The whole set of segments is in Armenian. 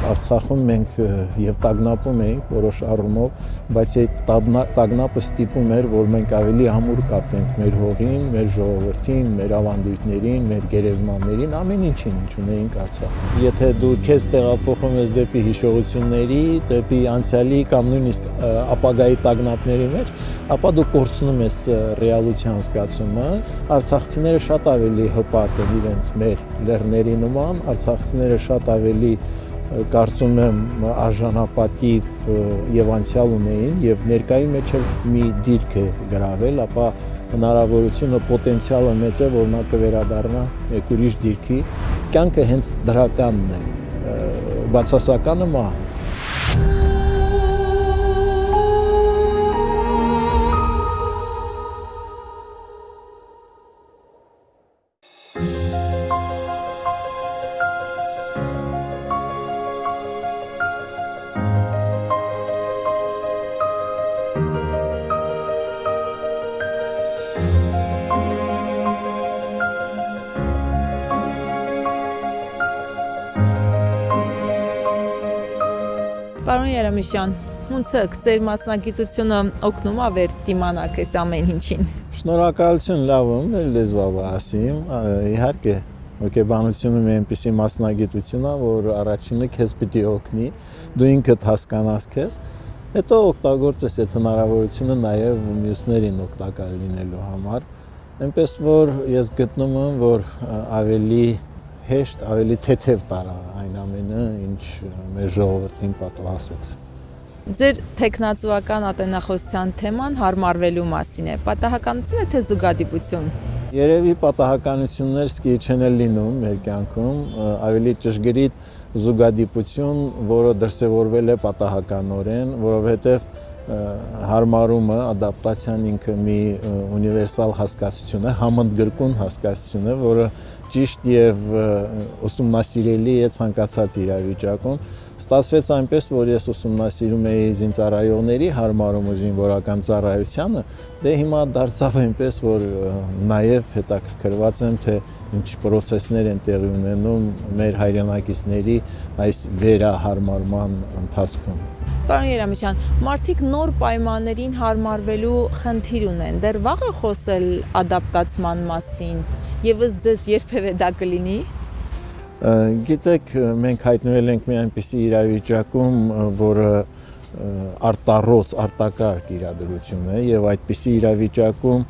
Արցախում մենք եւ տագնապում էինք որոշ առումով, բայց այդ տագնապը ստիպում էր, որ մենք ավելի ամուր կապենք մեր հողին, մեր ժողովրդին, մեր ավանդույթներին, մեր գերեզմաններին, ամեն ինչին, ինչ ունեինք Արցախում։ Եթե դու քեզ տեղափոխում ես դեպի հիշողությունների, դեպի անցյալի կամ նույնիսկ ապագայի տագնապների մեջ, ապա դու կորցնում ես ռեալության զգացումը։ Արցախցիները շատ ավելի հպարտ են իրենց մեր լեռների նման, արցախցիները շատ ավելի կարծում եմ արժանապատիվ եւ անցյալ ունեին եւ ներկայի մեջ էլ մի դիրք է գրավել, ապա հնարավորությունը պոտենցիալը մեծ է, որ նա կվերադառնա մեկ ուրիշ դիրքի։ Կյանքը հենց դրականն է, բացասականը մահ։ Պարոն Երեմիշյան, ոնց է ձեր մասնագիտությունը օգնում է վեր դիմանաք այս ամեն ինչին։ Շնորհակալություն, լավ եմ, լեզվով ասեմ, իհարկե հոգեբանությունը մի այնպիսի մասնագիտություն է, որ առաջինը քեզ պիտի օգնի, դու ինքդ հասկանաս քեզ, հետո օգտագործես այդ հնարավորությունը նաև մյուսներին օգտակար լինելու համար, այնպես որ ես գտնում եմ, որ ավելի հեշտ, ավելի թեթև տարա այն ամենը, ինչ մեր ժողովրդին պատահասեց։ Ձեր տեխնացուական ատենախոսության թեման հարմարվելու մասին է։ Պատահականություն է թե զուգադիպություն։ Երևի պատահականություններ սկի չեն լինում մեր կյանքում, ավելի ճշգրիտ զուգադիպություն, որը դրսևորվել է պատահականորեն, որովհետև հարմարումը, ադապտացիան ինքը մի ունիվերսալ հասկացություն է, համընդգրկուն հասկացություն է, որը ճիշտ եւ ուսումնասիրելի է ցանկացած իրավիճակում։ Ստացվեց այնպես, որ ես ուսումնասիրում էի զինծառայողների հարմարումը զինվորական ծառայությանը, դե հիմա դարձավ այնպես, որ նաեւ հետաքրքրված եմ, թե ինչ process-ներ են տեղի ունենում մեր հայրենակիցների այս վերահարմարման ընթացքում։ Պարոն Երեմիշյան, մարդիկ նոր պայմաններին հարմարվելու խնդիր ունեն։ Դեռ վաղ է խոսել ադապտացման մասին։ Եվս ձեզ երբևէ դա կլինի։ Գիտեք, մենք հայտնվել ենք մի այնպիսի իրավիճակում, որը արտառոց, արտակարգ իրադրություն է եւ այդպիսի իրավիճակում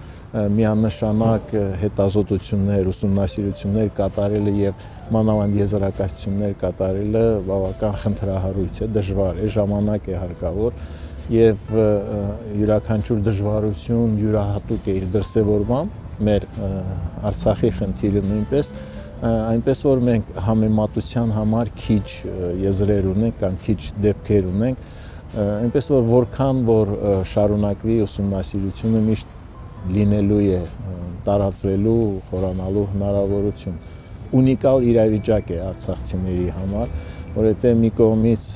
միանշանակ հետազոտություններ, ուսումնասիրություններ կատարելը եւ մանավանդ եզրակացություններ կատարելը բավական խնդրահարույց է, դժվար է, ժամանակ է հարկավոր եւ յուրաքանչյուր դժվարություն յուրահատուկ է իր դրսեւորմամբ մեր Արցախի խնդիրը նույնպես, այնպես որ մենք համեմատության համար քիչ եզրեր ունենք կամ քիչ դեպքեր ունենք, այնպես որ որքան որ շարունակվի ուսումնասիրությունը միշտ լինելու է տարածվելու, խորանալու հնարավորություն։ Ունիկալ իրավիճակ է արցախցիների համար, որովհետև մի կողմից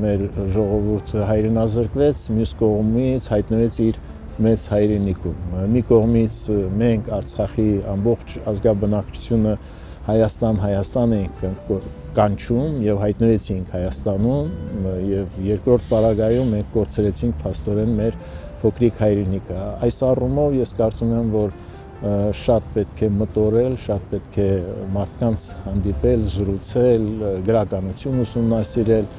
մեր ժողովուրդը հայրենազրկվեց, մյուս կողմից հայտնվեց իր մեծ հայրենիքում։ Մի կողմից մենք Արցախի ամբողջ ազգաբնակչությունը Հայաստան ենք կանչում եւ հայտնվեցինք Հայաստանում եւ երկրորդ պարագայում մենք կորցրեցինք փաստորեն մեր փոքրիկ հայրենիքը։ Այս առումով ես կարծում եմ, որ շատ պետք է մտորել, շատ պետք է մարդկանց հանդիպել, զրուցել, գրականություն ուսումնասիրել,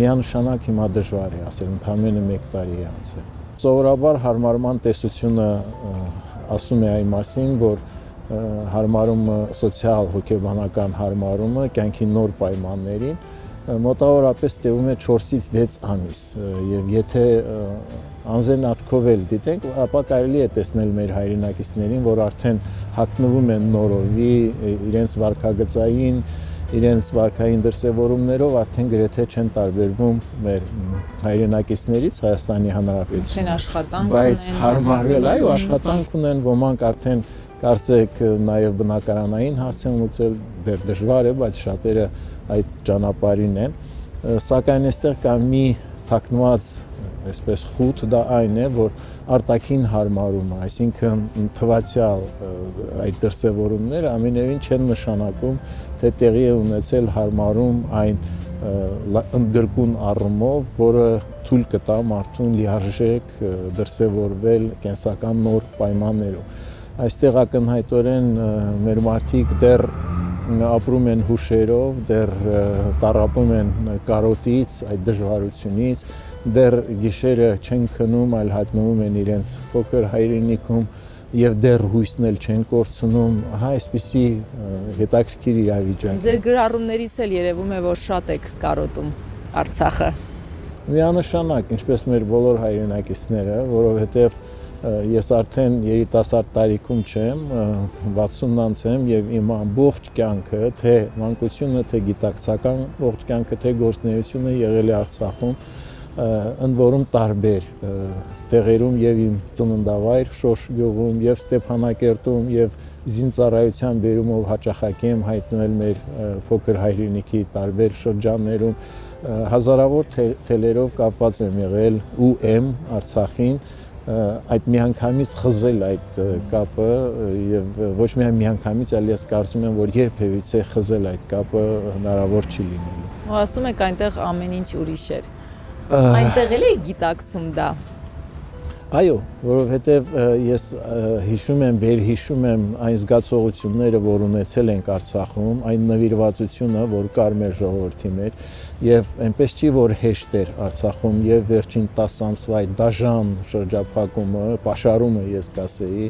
միանշանակ հիմա դժվար է ասել, ընդամենը 1 տարի է անցել։ Սովորաբար հարմարման տեսությունը ասում է այն մասին, որ հարմարումը սոցիալ հոգեբանական հարմարումը կյանքի նոր պայմաններին մոտավորապես տևում է 4-ից 6 ամիս եւ եթե անձեն ատքով էլ դիտենք, ապա կարելի է տեսնել մեր հայրենակիցներին, որ արդեն հագնվում են նորովի իրենց վարքագծային, իրենց վարքային դրսևորումներով արդեն գրեթե չեն տարբերվում մեր հայրենակիցներից Հայաստանի Հանրապետությունում։ Չեն աշխատանք ունեն, բայց հարմարվել, այո, աշխատանք ունեն, ոմանք արդեն կարծեք նաև բնակարանային հարց են լուծել, դեռ դժվար է, բայց շատերը այդ ճանապարհին են, սակայն այստեղ կա մի թաքնված այսպես խութ դա այն է, որ արտաքին հարմարումը, այսինքն թվացial այդ դրսևորումները ամենևին չեն նշանակում, թե տեղի է ունեցել հարմարում այն ընդգրկուն առումով, որը թույլ կտա մարդուն լիարժեք դրսևորվել կենսական նոր պայմաններում։ Այստեղ ակնհայտորեն մեր մարդիկ դեռ ապրում են հուշերով, դեռ տառապում են կարոտից, այդ դժվարությունից, դեռ գիշերը չեն քնում, այլ հայտնվում են իրենց փոքր հայրենիքում եւ դեռ հույսն էլ չեն կորցնում, հա, այսպիսի հետաքրքիր իրավիճակ։ Ձեր գրառումներից էլ երևում է, որ շատ եք կարոտում Արցախը։ Միանշանակ, ինչպես մեր բոլոր հայրենակիցները, որովհետեւ ես արդեն երիտասարդ տարիքում չեմ, 60 անց եմ եւ իմ ամբողջ կյանքը, թե մանկությունը, թե գիտակցական ողջ կյանքը, թե գործունեությունը եղել է Արցախում, ընդ որում տարբեր տեղերում եւ իմ ծննդավայր Շոշ գյուղում եւ Ստեփանակերտում եւ զինծառայության բերումով հաճախակի եմ հայտնվել մեր փոքր հայրենիքի տարբեր շրջաններում, հազարավոր թելերով կապված եմ եղել ու եմ Արցախին, այդ միանգամից խզել այդ կապը եւ ոչ միայն միանգամից, այլ ես կարծում եմ, որ երբևիցե խզել այդ կապը հնարավոր չի լինելու։ Ու ասում եք այնտեղ ամեն ինչ ուրիշ էր։ Այնտեղ էլ եք գիտակցում դա։ Այո, որովհետև ես հիշում եմ, վերհիշում եմ այն զգացողությունները, որ ունեցել ենք Արցախում, այն նվիրվածությունը, որ կար մեր ժողովրդի մեջ, եւ այնպես չի, որ հեշտ էր Արցախում եւ վերջին 10 ամսվա այդ դաժան շրջափակումը, պաշարումը ես կասեի,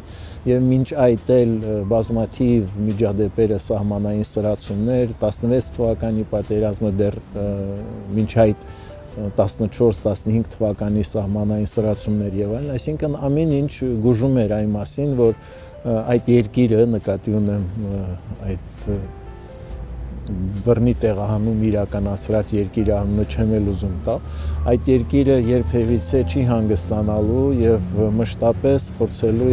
եւ մինչ այդ էլ բազմաթիվ միջադեպերը սահմանային սրացումներ, 16 թվականի պատերազմը դեռ մինչ այդ 14-15 թվականի սահմանային սրացումներ եւ այլն, այսինքն ամեն ինչ գուժում էր այն մասին, որ այդ երկիրը, նկատի ունեմ այդ բռնի տեղահանում իրականացրած երկիրը անունը չեմ էլ ուզում տալ, այդ երկիրը երբևիցե չի հանգստանալու եւ մշտապես փորձելու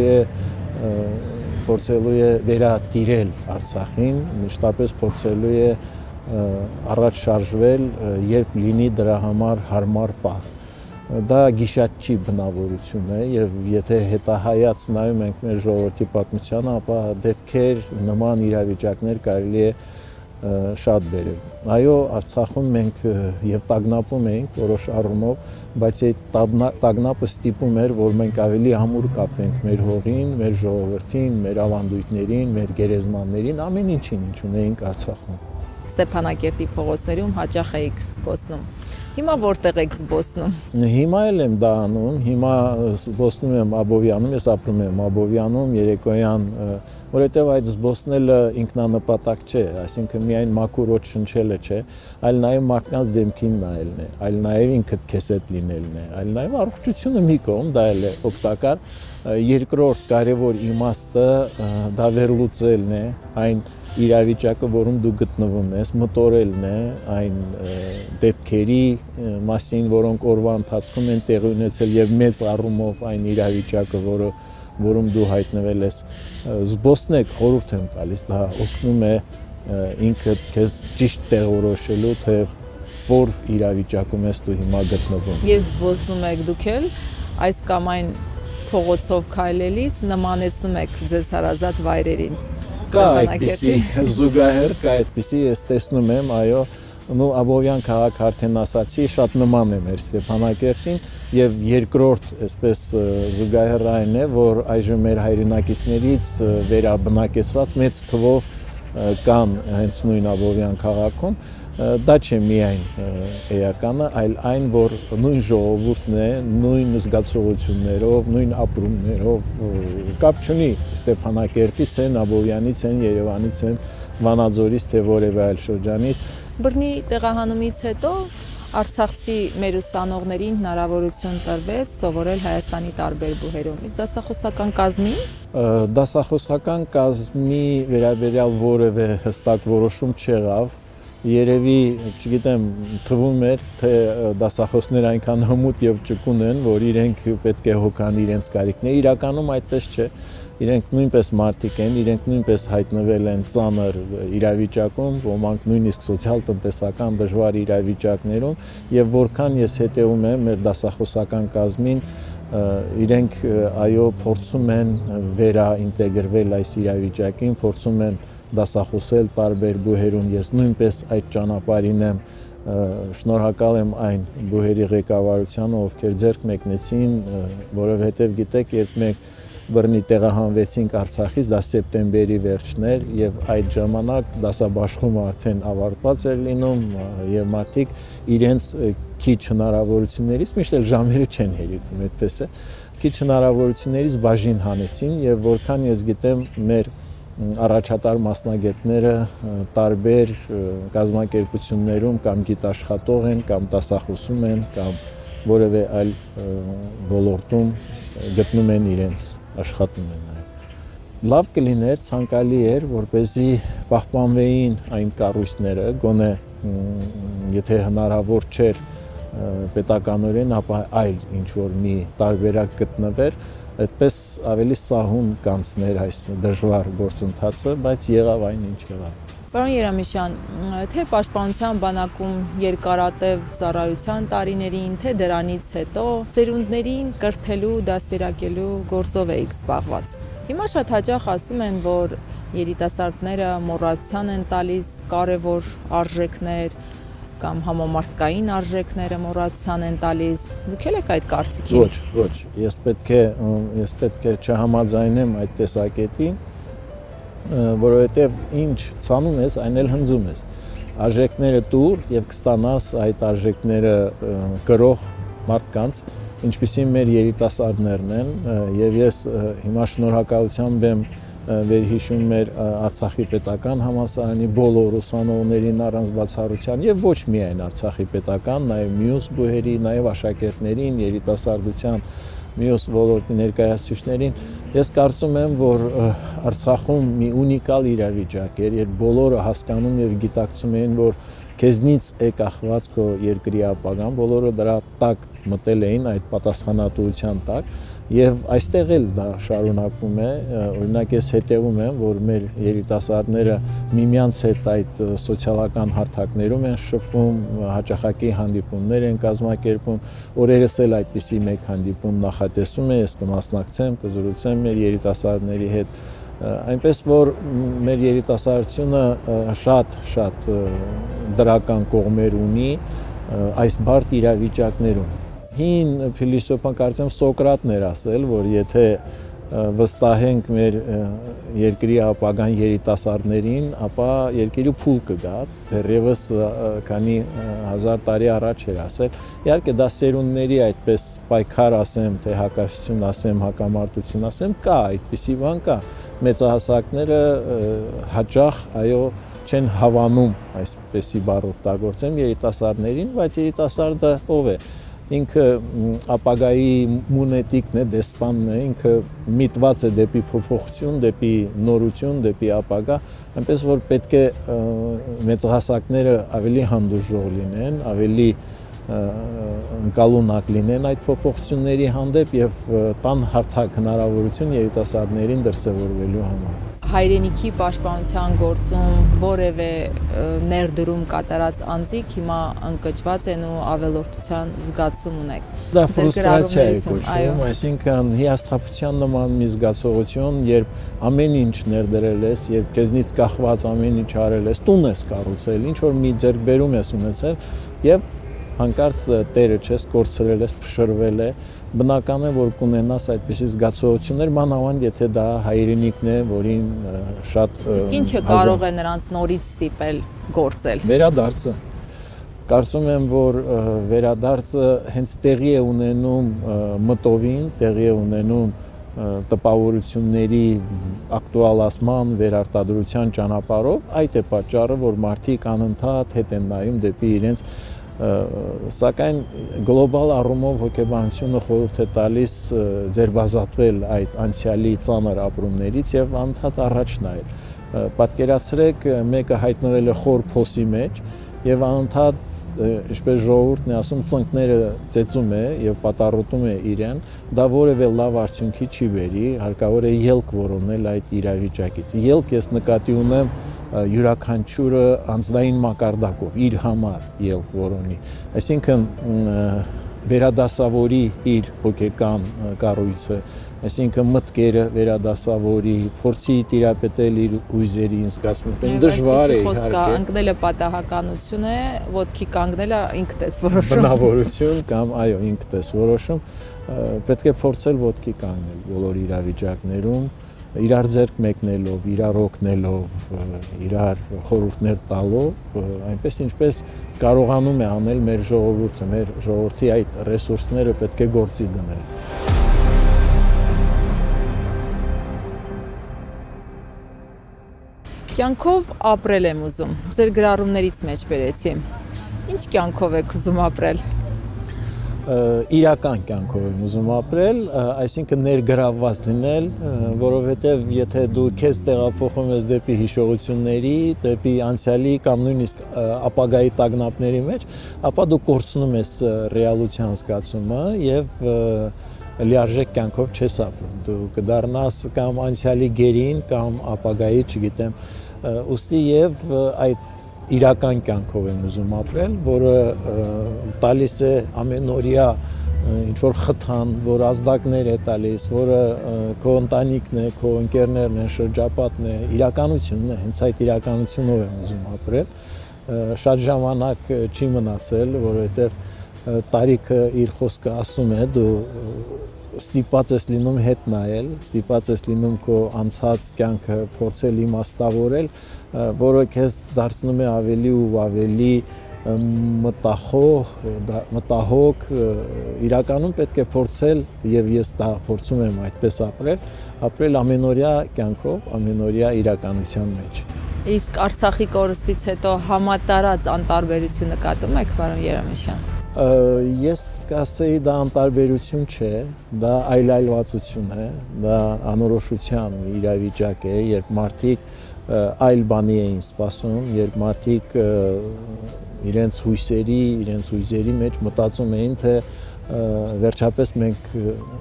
է վերատիրել Արցախին, մշտապես փորձելու է առաջ շարժվել, երբ լինի դրա համար հարմար պահ։ Դա գիշատչի բնավորություն է եւ եթե հետահայաց նայում ենք մեր ժողովրդի պատմությանը, ապա դեպքեր նման իրավիճակներ կարելի է շատ բերել։ Այո, Արցախում մենք եւ տագնապում էինք որոշ առումով, բայց այդ տագնապը ստիպում էր, որ մենք ավելի ամուր կապենք մեր հողին, մեր ժողովրդին, մեր ավանդույթներին, մեր գերեզմաններին, ամեն ինչին, ինչ ունեինք Արցախում։ Ստեփանակերտի փողոցներում հաճախ էիք զբոսնում։ Հիմա որտեղ եք զբոսնում։ Հիմա էլ եմ դա անում, հիմա զբոսնում եմ Աբովյանում, ես ապրում եմ Աբովյանում, երեկոյան, որովհետև այդ զբոսնելը ինքնանպատակ չէ, այսինքն միայն մաքուր օդ շնչելը չէ, այլ նաև մարդկանց դեմքին նայելն է, այլ նաև ինքդ քեզ հետ լինելն է, այլ նաև առողջությունը մի կողմ, դա էլ է օգտակար, երկրորդ կարևոր իմաստը դա վերլուծելն է, այն իրավիճակը, որում դու գտնվում ես, մտորելն է այն դեպքերի մասին, որոնք օրվա ընթացքում են տեղի ունեցել եւ մեծ առումով այն իրավիճակը, որում դու հայտնվել ես, զբոսնեք, խորհուրդ եմ տալիս, դա օգնում է ինքդ քեզ ճիշտ տեղորոշելու, թե որ իրավիճակում ես դու հիմա գտնվում։ Երբ զբոսնում եք դուք էլ, այս կամ այն փողոցով քայլելիս նմանեցնում եք ձեզ հարազատ վայրերին։ Կա այդպիսի զուգահեռ, կա այդպիսի, ես տեսնում եմ, այո, Աբովյան քաղաք արդեն ասացի, շատ նման է մեր Ստեփանակերտին եւ երկրորդ, այսպես զուգահեռ այն է, որ այժմ մեր հայրենակիցներից վերաբնակեցված մեծ թվով կան հենց նույն Աբովյան քաղաքում, դա չէ միայն էականը, այլ այն, որ նույն ժողովուրդն է, նույն զգացողություններով, նույն ապրումներով կապ չունի Ստեփանակերտից են, Աբովյանից են, Երևանից են, Վանաձորից, թե որևէ այլ շրջանից։ Բռնի տեղահանումից հետո արցախցի մեր ուսանողներին հնարավորություն տրվեց սովորել Հայաստանի տարբեր բուհերում։ Իսկ դասախոսական կազմին? Դասախոսական կազմի վերաբերյալ որևէ հստակ որոշում չեղավ։ Երևի, չգիտեմ, թվում էր, թե դասախոսները այնքան հմուտ եւ ճկուն են, որ իրենք պետք է հոգան իրենց կարիքները։ Իրականում այդպես չէ։ իրենք նույնպես մարդիկ են, իրենք նույնպես հայտնվել են ծանր իրավիճակում, ոմանք նույնիսկ սոցիալ-տնտեսական դժվար իրավիճակներում, եւ որքան ես հետեւում եմ մեր դասախոսական կազմին, իրենք այո փորձում են վերաինտեգրվել այս իրավիճակին, փորձում են դասախոսել տարբեր բուհերում, ես նույնպես այդ ճանապարհին եմ, շնորհակալ եմ այն բուհերի ղեկավարությանը, ովքեր ձեռք մեկնեցին, որովհետև գիտեք, երբ մենք բռնի տեղահանվեցինք Արցախից, դա սեպտեմբերի վերջն էր եւ այդ ժամանակ դասաբաշխումը արդեն ավարտված էր լինում եւ մարդիկ իրենց քիչ հնարավորություններից, միշտ էլ ժամերը չեն հերիքում, այդպես է, քիչ հնարավորություններից բաժին հանեցին եւ որքան ես գիտեմ մեր առաջատար մասնագետները տարբեր կազմակերպություններում կամ գիտաշխատող են, կամ դասախոսում են, կամ որևէ այլ ոլորտում գտնում են իրենց աշխատում են նաև։ Լավ կլիներ, ցանկալի էր, որպեսզի պահպանվեին այն կառույցները, գոնե եթե հնարավոր չէր պետականորեն, ապա այլ ինչ-որ մի տարբերակ գտնվեր, այդպես ավելի սահուն կանցներ այս դժվար գործընթացը, բայց եղավ այն ինչ եղավ։ Պարոն Երեմիշյան, թե պաշտպանության բանակում երկարատև ծառայության տարիներին, թե դրանից հետո ծերունդներին կրթելու, դաստիարակելու գործով էիք զբաղված։ Հիմա շատ հաճախ ասում են, որ երիտասարդները մոռացության են տալիս կարևոր արժեքներ կամ համամարտկային արժեքները մոռացության են տալիս։ Դուք եք այդ կարծիքին։ Ոչ, ես պետք է չհամաձայնեմ այդ տեսակետին, որովհետև ինչ ցանում ես, այն էլ հնձում ես։ Արժեքները տուր եւ կստանաս այդ արժեքները կրող մարդկանց, ինչպիսին մեր երիտասարդներն են, եւ ես հիմա շնորհակալությամբ եմ վերհիշում մեր Արցախի պետական համալսարանի բոլոր ուսանողներին առանց բացառության եւ ոչ միայն Արցախի պետական, նաեւ մյուս բուհերի, նաեւ աշակերտներին, երիտասարդության մյուս ոլորտի ներկայացուցիչներին։ Ես կարծում եմ, որ Արցախում մի ունիկալ իրավիճակ էր, երբ բոլորը հասկանում եւ գիտակցում էին, որ քեզնից է կախված քո երկրի ապագան, բոլորը դրա տակ մտել էին, այդ պատասխանատվության տակ, եւ այստեղ էլ դա շարունակվում է, օրինակ ես հետևում եմ, որ մեր երիտասարդները միմյանց հետ այդ սոցիալական հարթակներում են շփվում, հաճախակի հանդիպումներ են կազմակերպում, օրերս էլ այդպիսի մեկ հանդիպում նախատեսում է, ես կմասնակցեմ, կզրուցեմ մեր երիտասարդների հետ, այնպես որ մեր երիտասարդությունը շատ դրական կողմեր ունի այս բարդ իրավիճակներում։ Հին փիլիսոփան կարծեմ Սոկրատն էր ասել, որ եթե վստահենք մեր երկրի ապագան երիտասարդներին, ապա երկիրը փուլ կգա, դեռևս քանի հազար տարի առաջ էր ասել։ Իհարկե դա սերունդների այդպես պայքար ասեմ, թե հակասություն ասեմ, հակամարտություն ասեմ, կա այդպիսի բան կա։ Մեծահասակները հաճախ այո չեն հավանում, այսպեսի բառ օգտագործեմ, երիտասարդներին, բայց երիտասարդը ով է։ Ինքը ապագայի մունետիկն է, դեսպանն է, ինքը միտված է դեպի փոփոխություն, դեպի նորություն, դեպի ապագա, այնպես որ պետք է մեծահասակները ավելի հանդուրժող լինեն, ավելի ընկալունակ լինեն այդ փոփոխությունների հանդեպ եւ տան հարթակ հնարավորություն երիտասարդներին դրսեւորվելու համար։ Հայրենիքի պաշտպանության գործում որևէ ներդրում կատարած անձիկ հիմա ընկճված են ու ավելորդության զգացում ունեք։ Դա ֆրուստրացիա է կոչվում, այսինքն հիասթափության նման մի զգացողություն, երբ ամեն ինչ ներդրել ես, երբ քեզնից կախված ամեն ինչ արել ես, տուն ես կառուցել, ինչ որ մի ձեռքբերում ես ունեցել եւ հանկարծ տերը չես, կորցրել ես, փշրվել է, բնական է, որ կունենաս այդպիսի զգացողություններ, մանավանդ եթե դա հայրենիքն է, որին շատ Իսկ ինչը կարող է նրանց նորից ստիպել գործել։ Վերադարձը։ Կարծում եմ, որ վերադարձը հենց տեղի է ունենում մտովին, տեղի է ունենում տպավորությունների ակտուալացման, վերարտադրության ճանապարհով, այդ է պատճառը, որ մարդիկ անընդհատ հետ են նայում դեպի իրենց սակայն գլոբալ առումով հոգեբանությունը խորհուրդ է տալիս ձերբազատվել այդ անցյալի ծանր ապրումներից եւ անընդհատ առաջ նայել։ Պատկերացրեք, մեկը հայտնվել է խոր փոսի մեջ եւ անընդհատ ինչպես ժողովուրդն է ասում ծնկները ծեծում է եւ պատառոտում է իրեն, դա որևէ լավ արդյունքի չի բերի, հարկավոր է ելք որոնել այդ իրավիճակից։ Ելք ես նկատի ունեմ յուրաքանչյուրը անձնային մակարդակով իր համար ելք որոնի, այսինքն վերադասավորի իր հոգեկան կառույցը, այսինքն մտքերը վերադասավորի, փորձի տիրապետել իր հույզերին, զգացմունքներին, դժվար է իհարկե։ Ընկնելը պատահականություն է, ոտքի կանգնելը ինքդ ես որոշում։ Բնավորություն կամ այո, ինքդ ես որոշում, պետք է փորձել ոտքի կանգնել բոլոր իրավիճակներում, իրար ձեռք մեկնելով, իրար օգնելով, իրար խորհուրդներ տալով, այնպես ինչպես կարողանում է անել մեր ժողովուրդը, մեր ժողովրդի այդ ռեսուրսները պետք է գործի դնել։ Կյանքով ապրել եմ ուզում, ձեր գրառումներից մեջ բերեցի։ Ինչ կյանքով եք ուզում ապրել։ Իրական կյանքով եմ ուզում ապրել, այսինքն ներգրավված լինել, որովհետև եթե դու քեզ տեղափոխում ես դեպի հիշողությունների, դեպի անցյալի կամ նույնիսկ ապագայի տագնապների մեջ, ապա դու կորցնում ես ռեալության զգացումը եւ լիարժեք կյանքով չես ապրում։ Դու կդառնաս կամ անցյալի գերին կամ ապագայի, չգիտեմ, ուստի եւ այդ իրական կյանքով եմ ուզում ապրել, որը տալիս է ամենօրյա ինչ-որ խթան, որ ազդակներ է տալիս, որը քո ընտանիքն է, քո ընկերներն են, շրջապատն է, իրականությունն է, հենց այդ իրականությունով եմ ուզում ապրել։ Շատ ժամանակ չի մնացել, որովհետև տարիքը իր խոսքը ասում է, դու ստիպված ես լինում հետ նայել, ստիպված ես լինում քո անցած կյանքը փորձել իմաստավորել, որը քեզ դարձնում է ավելի ու ավելի մտահոգ, իրականում պետք է փորձել եւ ես դա փորձում եմ այդպես ապրել ամենօրյա կյանքով, ամենօրյա իրականության մեջ։ Իսկ Արցախի կորստից հետո համատարած անտարբերություն նկատում եք, պարոն Երեմիշյան։ Ես կասեի դա անտարբերություն չէ, դա այլայլվածություն է, դա անորոշության իրավիճակ է, երբ մարդիկ այլ բանի էին սպասում, երբ մարդիկ իրենց հույզերի մեջ մտածում էին, թե վերջապես մենք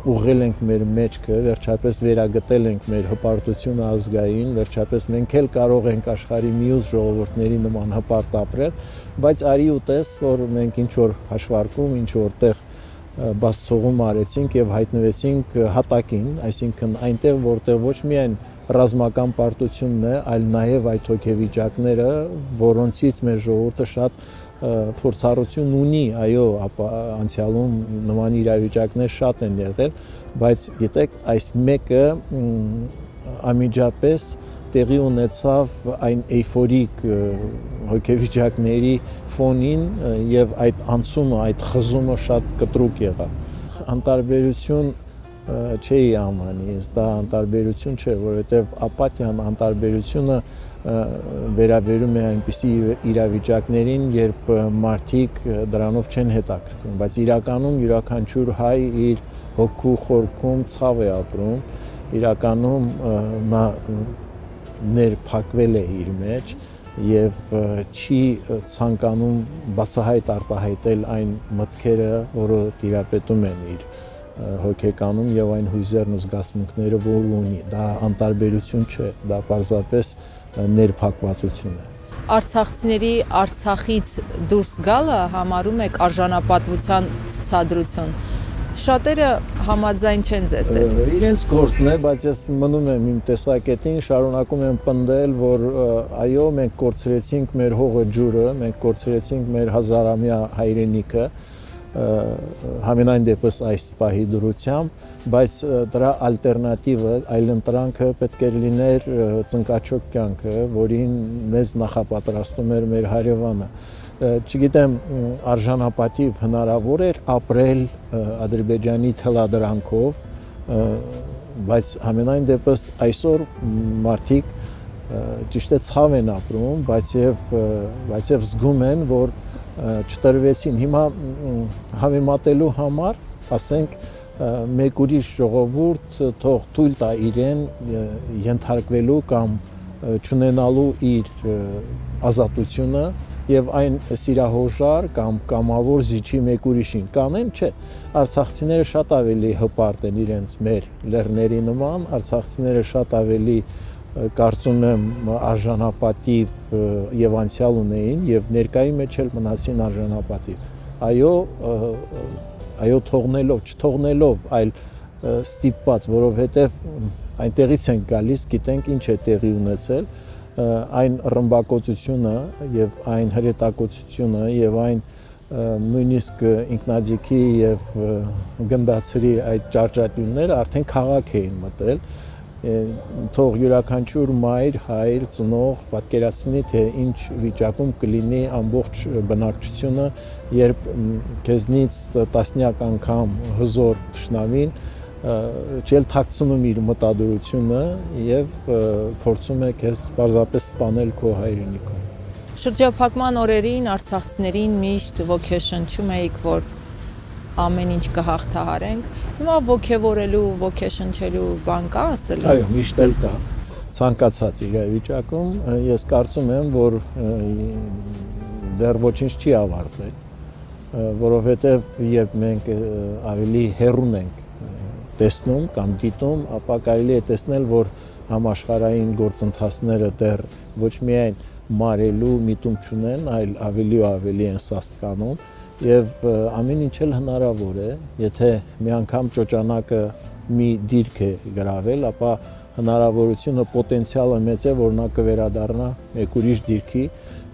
ուղղել ենք մեր մեջքը, վերջապես վերագտել ենք մեր հպարտությունը ազգային, վերջապես մենք էլ կարող ենք աշխարհի մյուս ժողովուրդների նման հպարտ ապրել, բայց արի ու տես, որ մենք ինչ որ հաշվարկում, ինչ որտեղ բացթողում արեցինք եւ հայտնվեցինք հատակին, այսինքն այնտեղ, որտեղ ոչ միայն ռազմական պարտությունն է, այլ նաեւ այդ հոգեվիճակները, որոնցից մեր ժողովուրդը շատ փորձառություն ունի, այո, անցյալում նման իրավիճակներ շատ են եղել, բայց գիտեք, այս մեկը անմիջապես տեղի ունեցավ այն էյֆորիկ հոգեվիճակների ֆոնին եւ այդ անցումը, այդ խզումը շատ կտրուկ եղավ։ Անտարբերություն չէի անվանի, դա անտարբերություն չէ, որովհետև ապաթիան, անտարբերությունը վերաբերում է այնպիսի իրավիճակներին, երբ մարդիկ դրանով չեն հետաքրքրվում, բայց իրականում յուրաքանչյուր հայ իր հոգու խորքում ցավ է ապրում, իրականում նա ներփակվել է իր մեջ եւ չի ցանկանում բացահայտ արտահայտել այն մտքերը, որը տիրապետում են իր հոգեկանում եւ այն հույզերն ու զգացմունքները, որ ունի, դա անտարբերություն չէ, դա պարզապես ներփակվածություն է։ Արցախցիների Արցախից դուրս գալը համարում եք արժանապատվության ցուցադրություն։ Շատերը համաձայն չեն ձեզ հետ։ Իրենց գործն է, բայց ես մնում եմ իմ տեսակետին, շարունակում եմ պնդել, որ այո, մենք կորցրեցինք մեր հողը ջուրը, մենք կորցրեցինք մեր հազարամյա հայրենիքը, համենայն դեպս այս պահի դրությամբ, բայց դրա ալտերնատիվը, այլընտրանքը պետք է լիներ ծնկաչոք կյանքը, որին մեզ նախապատրաստում էր մեր հարևանը։ Չգիտեմ, արժանապատիվ հնարավոր էր ապրել Ադրբեջանի թելադրանքով, բայց համենայն դեպս այսօր մարդիկ ճիշտ է ցավ են ապրում, բայց եւ զգում են, որ չտրվեցին։ Հիմա համեմատելու համար, ասենք, մեկ ուրիշ ժողովուրդ թող թույլ տա իրեն ենթարկվելու կամ չունենալու իր ազատությունը եւ այն սիրահորժար կամ կամավոր զիջի մեկ ուրիշին կանեն, չէ, արցախցիները շատ ավելի հպարտ են իրենց մեր լեռների նման, արցախցիները շատ ավելի կարծում եմ արժանապատիվ եւ անցյալ ունեին եւ ներկայի մեջ էլ մնացին արժանապատիվ։ Այո, չթողնելով այլ ստիպված, որովհետեւ այնտեղից են գալիս, գիտենք ինչ է տեղի ունեցել, այն ռմբակոծությունը եւ այն հրետակոծությունը եւ այն նույնիսկ ինքնաձիգի եւ գնդացրի այդ ճարտարապետները արդեն քաղաք էին մտել, թող յուրաքանչյուր մայր, հայր, ծնող պատկերացնի, թե ինչ վիճակում կլինի ամբողջ բնակչությունը, երբ քեզնից տասնյակ անգամ հզոր թշնամին չել թաքցնում իր մտադրությունը եւ փորձում է քեզ պարզապես սպանել քո հայրենիքում։ Շրջափակման օրերին արցախցիներին միշտ ոգեշնչում էիք, որ ամեն ինչ կհաղթահարենք։ Հիմա ոգևորելու, ոգեշնչելու բան կա ասելու։ Այո, միշտ էլ կա։ Ցանկացած իրավիճակում ես կարծում եմ, որ դեռ ոչինչ չի ավարտվել, որովհետեւ երբ մենք ավելի հեռուն ենք տեսնում կամ դիտում, ապա կարելի է տեսնել, որ համաշխարհային գործընթացները դեռ ոչ միայն մարելու միտում չունեն, այլ ավելի ու ավելի են սաստկանում եւ ամեն ինչ էլ հնարավոր է, եթե մի անգամ ճոճանակը մի դիրք է գրավել, ապա հնարավորությունը պոտենցիալը մեծ է, որ նա կվերադառնա մեկ ուրիշ դիրքի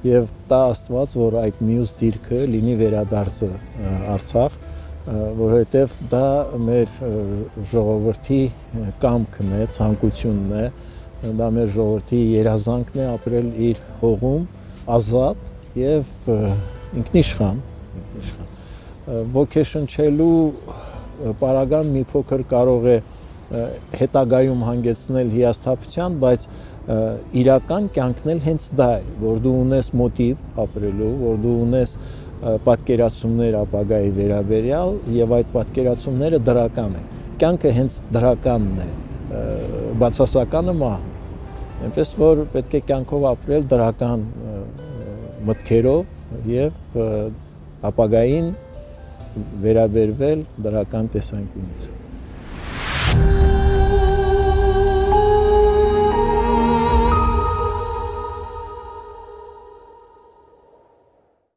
եւ տա Աստված, որ այդ մյուս դիրքը լինի վերադարձը Արցախ, որովհետև դա մեր ժողովրդի կամքն է, ցանկությունն է, դա մեր ժողովրդի երազանքն է ապրել իր հողում ազատ եւ ինքնիշխան։ Ոգեշնչելու պարագան մի փոքր կարող է հետագայում հանգեցնել հիասթափության, բայց իրական կյանքն էլ հենց դա է, որ դու ունես մոտիվ ապրելու, որ դու ունես պատկերացումներ ապագայի վերաբերյալ եւ այդ պատկերացումները դրական են։ Կյանքը հենց դրականն է, բացասականը մահն է։ Այնպես որ պետք է կյանքով ապրել դրական մտքերով եւ ապագային վերաբերվել դրական տեսանկյունից։